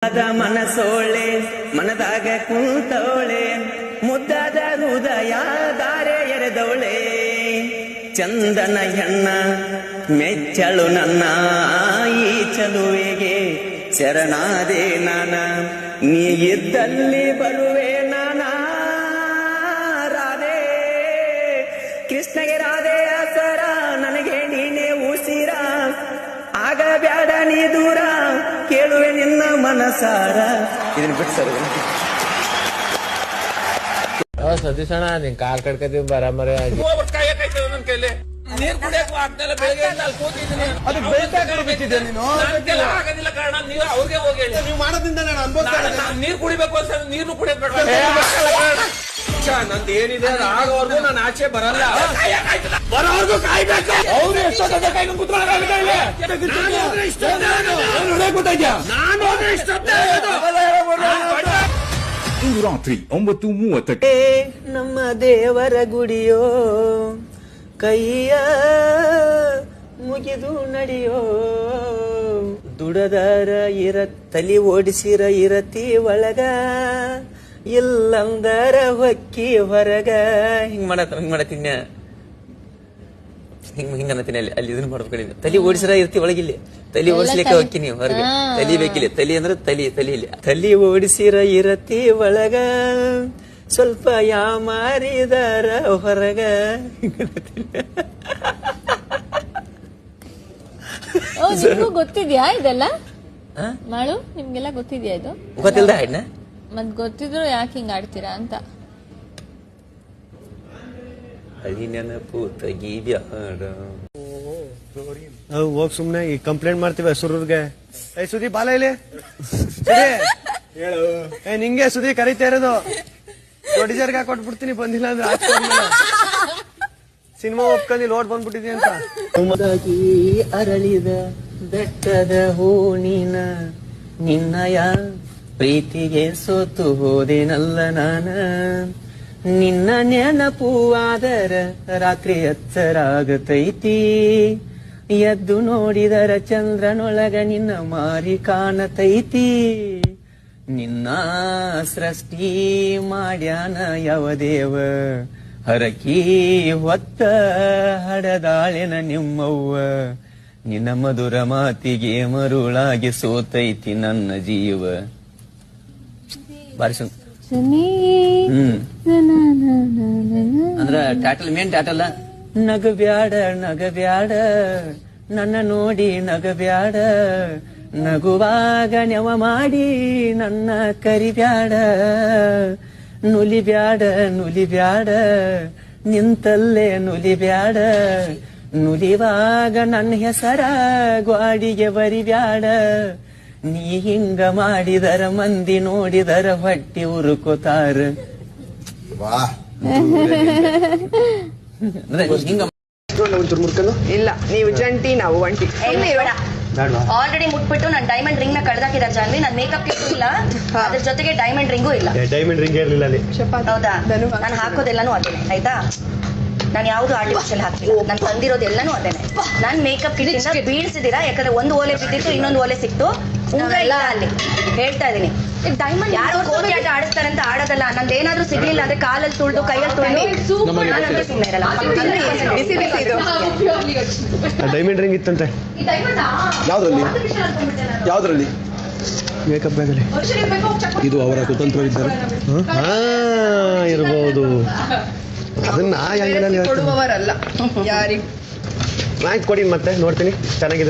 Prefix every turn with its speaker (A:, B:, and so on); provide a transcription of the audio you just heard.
A: ಮನಸೋಳೆ ಮನದಾಗ ಕೂತವಳೆ ಮುದ್ದಾದ ಹೃದಯ ದಾರೆ ಎರೆದವಳೆ ಚಂದನ ಹೆಣ್ಣ ಮೆಚ್ಚಳು ನನ್ನ ಈ ಚಲುವೆಗೆ ಶರಣಾದೆ ನಾನ ನೀ ಇದ್ದಲ್ಲಿ ಬರುವೆ ನಾನ ರಾಧೆ ಕೃಷ್ಣಗೆ ರಾಧೆ ಆಸರ ನನಗೆ ನೀನೆ ಉಸಿರ ಆಗ ಬ್ಯಾಡ ನೀ ದೂರ ಕೇಳುವೆ ನಿನ್ನ ಮನಸಾರ ಇದನ್ನ ಬಿಟ್ಟು ಸರ್
B: ಸತೀಶ್ ಅಣ್ಣ ನಿನ್ ಕಾಲ್ ಕಡ್ಕತೀವಿ ಬರಾಮರಿ
C: ನನ್ ಕೈಲಿ ನೀರ್ ಕುಡಿಯಕ್ಕೂ ಆಗ್ತಿಲ್ಲ. ಬೆಳಗ್ಗೆ ಅಲ್ಲಿ ಕೂತಿದ್ದೀನಿ, ಆಗೋದಿಲ್ಲ ಕಾರಣ ನೀವು ಅವ್ರಿಗೆ ಹೋಗಿ ಹೇಳಿ. ನೀವು ಮಾಡೋದ್ರಿಂದ ನೀರ್ ಕುಡಿಬೇಕು ಅಂತ ನೀರು ಕುಡಿಯಕ್ ಬೇಡ. ನಂದು ಏನಿದೆ ಆಗೋವರೆಗೂ ನಾನು ಆಚೆ ಬರಲ್ಲ. ಬರೋವರೆಗೂ ಕಾಯ್ಬೇಕು. ಅವ್ರು ಎಷ್ಟೊತ್ತ ಕೈಗೆ
D: ಇಂದು ರಾತ್ರಿ 9:30
A: ನಮ್ಮ ದೇವರ ಗುಡಿಯೋ ಕೈಯ ಮುಗಿದು ನಡೆಯೋ ದುಡದಾರ ತಲಿ ಓಡಿಸಿರ ಇರತಿ ಒಳಗ ಇಲ್ಲಂದರ ಹೊಕ್ಕಿ ಹೊರಗ ಹಿಂಗ್ ಮಾಡತ್ತೀನಿ ಹಿಂಗನ್ನತೀನಿ ಅಲ್ಲಿ ಇದನ್ನ ಮಾಡ್ಬೇಕು. ತಲಿ ಓಡಿಸಿರ ಇರ್ತಿ ಒಳಗಿಲ್ಲಿ, ತಲಿ ಓಡಿಸ್ಲಿಕ್ಕೆ ಹೊಕ್ಕಿ ನೀವು ಹೊರಗೆ. ತಲಿ ಬೇಕಿಲ್ಲ, ತಲಿ ಅಂದ್ರೆ ತಲಿ ಇಲ್ಲ. ತಲಿ ಓಡಿಸಿರ ಇರತಿ ಒಳಗ ಸ್ವಲ್ಪ ಯಾಮಾರಿದಾರ ಹೊರಗ.
E: ನಿಮ್ಗೂ ಗೊತ್ತಿದ್ಯಾ ಇದೆಲ್ಲ ಮಾಡು? ನಿಮ್ಗೆಲ್ಲ ಗೊತ್ತಿದ್ಯಾ ಇದು?
A: ಗೊತ್ತಿಲ್ದ ಹಾಡ್ನ
E: ಮತ್ ಗೊತ್ತಿದ್ರು ಯಾಕೆ ಹಿಂಗ್ ಆಡ್ತೀರಾ ಅಂತ.
A: ಹಳಿ ನೆನಪು ತೆಗಿಬ್ಯಾಡ.
F: ಹೋಗ್ ಸುಮ್ನೆ ಈ ಕಂಪ್ಲೇಂಟ್ ಮಾಡ್ತೀವಿ ಸುರೂರ್ಗೆ. ಸುದಿ ಬಾಲ ಇಲ್ಲಿ ನಿಂಗೆ ಸುದಿ ಕರೀತಾ ಇರೋದು. ಪ್ರೊಡ್ಯೂಸರ್ಗೆ ಕೊಟ್ಬಿಡ್ತೀನಿ, ಬಂದಿಲ್ಲ ಅಂದ್ರೆ ಸಿನಿಮಾ ಒಪ್ಕೊಂಡಿ ಲೋಡ್ ಬಂದ್ಬಿಟ್ಟಿದ್ವಿ ಅಂತ.
A: ಅರಳಿದ ಬೆಟ್ಟದ ಹೂಣಿನ ನಿನ್ನಯ ಪ್ರೀತಿಗೆ ಸೋತು ಹೋದೆನಲ್ಲ ನಾನ. ನಿನ್ನ ನೆನಪು ಆದರ ರಾತ್ರಿ ಎಚ್ಚರಾಗತೈತಿ, ಎದ್ದು ನೋಡಿದರ ಚಂದ್ರನೊಳಗ ನಿನ್ನ ಮಾರಿ ಕಾಣತೈತಿ. ನಿನ್ನ ಸೃಷ್ಟಿ ಮಾಡ್ಯಾನ ಯಾವ ದೇವ, ಹರಕಿ ಹೊತ್ತ ಹಡದಾಳೆನ ನಿಮ್ಮವ್ವ. ನಿನ್ನ ಮಧುರ ಮಾತಿಗೆ ಮರುಳಾಗಿ ಸೋತೈತಿ ನನ್ನ ಜೀವ. ಬಾರಿ ಅಂದ್ರ ಟ್ಯಾಟಲ್ ಮೇನ್ ಟ್ಯಾಟಲ್. ನಗಬ್ಯಾಡ ನಗಬ್ಯಾಡ ನನ್ನ ನೋಡಿ ನಗಬ್ಯಾಡ, ನಗುವಾಗ ನೆವ ಮಾಡಿ ನನ್ನ ಕರಿಬ್ಯಾಡ. ನುಲಿಬ್ಯಾಡ ನುಲಿಬ್ಯಾಡ ನಿಂತಲ್ಲೇ ನುಲಿಬ್ಯಾಡ, ನುಲಿವಾಗ ನನ್ನ ಹೆಸರ ಗ್ವಾಡಿಗೆ ಬರಿಬ್ಯಾಡ. ನೀ ಹಿಂಗ ಮಾಡಿದರ ಮಂದಿ ನೋಡಿದರ ಹೊಟ್ಟಿ ಉರುಕೋತಾರ. ಹಿಂಗ
G: ಇಲ್ಲ, ನೀವು ಜಂಟಿ ನಾವು ಒಂಟಿ.
H: ಆಲ್ರೆಡಿ ಮುಟ್ಬಿಟ್ಟು ನಾನು ಡೈಮಂಡ್ ರಿಂಗ್ ನ ಕಳ್ದಾಕಿದ್ದಾರೆ ಜಾನ್ವಿ. ನನ್ ಮೇಕಪ್ ಕಿಟ್ ಇಲ್ಲ, ಅದ್ರ ಜೊತೆಗೆ ಡೈಮಂಡ್ ರಿಂಗೂ ಇಲ್ಲ.
F: ಡೈಮಂಡ್ ರಿಂಗ್ ಇರ್ಲಿಲ್ಲ ಅಲ್ಲಿ.
H: ಹೌದಾ? ನಾನು ಹಾಕೋದೆಲ್ಲಾನು ಅದೇನೆ, ಆಯ್ತಾ? ನಾನು ಯಾವ್ದು ಆರ್ಟಿಫಿಷಿಯಲ್ ಹಾಕಿಲ್ಲ, ನಾನು ತಂದಿರೋದೆಲ್ಲಾನು ಅದೇನೆ. ನಾನ್ ಮೇಕಪ್ ಕಿಟ್ ಇಂದ ಬೀಳ್ಸಿದೀರಾ, ಯಾಕಂದ್ರೆ ಒಂದು ಓಲೆ ಬಿದ್ದಿತ್ತು, ಇನ್ನೊಂದು ಓಲೆ ಸಿಕ್ತು. ಉಂಗ್ರೆಲ್ಲ ಅಲ್ಲಿ ಹೇಳ್ತಾ ಇದೀನಿ. ಡೈಮಂಡ್ ಯಾರು ಕೋಟಿ ಆಟ ಆಡಿಸ್ತಾರೆ ಅಂತ ಆಡೋದಲ್ಲ. ನಂದು ಏನಾದ್ರೂ ಸಿಗ್ಲಿಲ್ಲ ಅಂದ್ರೆ ಕಾಲಲ್ಲಿ ತುಳ್ದು ಕೈಯಲ್ಲಿ ತುಳ್ದು ನಾನಂದ್ರೆ ಸುಮ್ಮನೆ ಇರಲ್ಲ.
F: ಡೈಮಂಡ್ ರಿಂಗ್ ಇತ್ತಂತೆ.
I: ಯಾವ್ದ್ರಲ್ಲಿ
F: ಮೇಕಪ್ ಬ್ಯಾಗಲ್ಲಿ.
I: ಇದು ಅವರ ಕುತಂತ್ರವಿದ್ದಾರೆ
F: ಇರ್ಬೋದು. ಅದನ್ನ
G: ಕೊಡುವವರಲ್ಲ ಯಾರಿಗೆ
F: ರ್ಯಾಂಕ್ ಕೊಡಿ ಮತ್ತೆ ನೋಡ್ತೀನಿ. ಚೆನ್ನಾಗಿದೆ.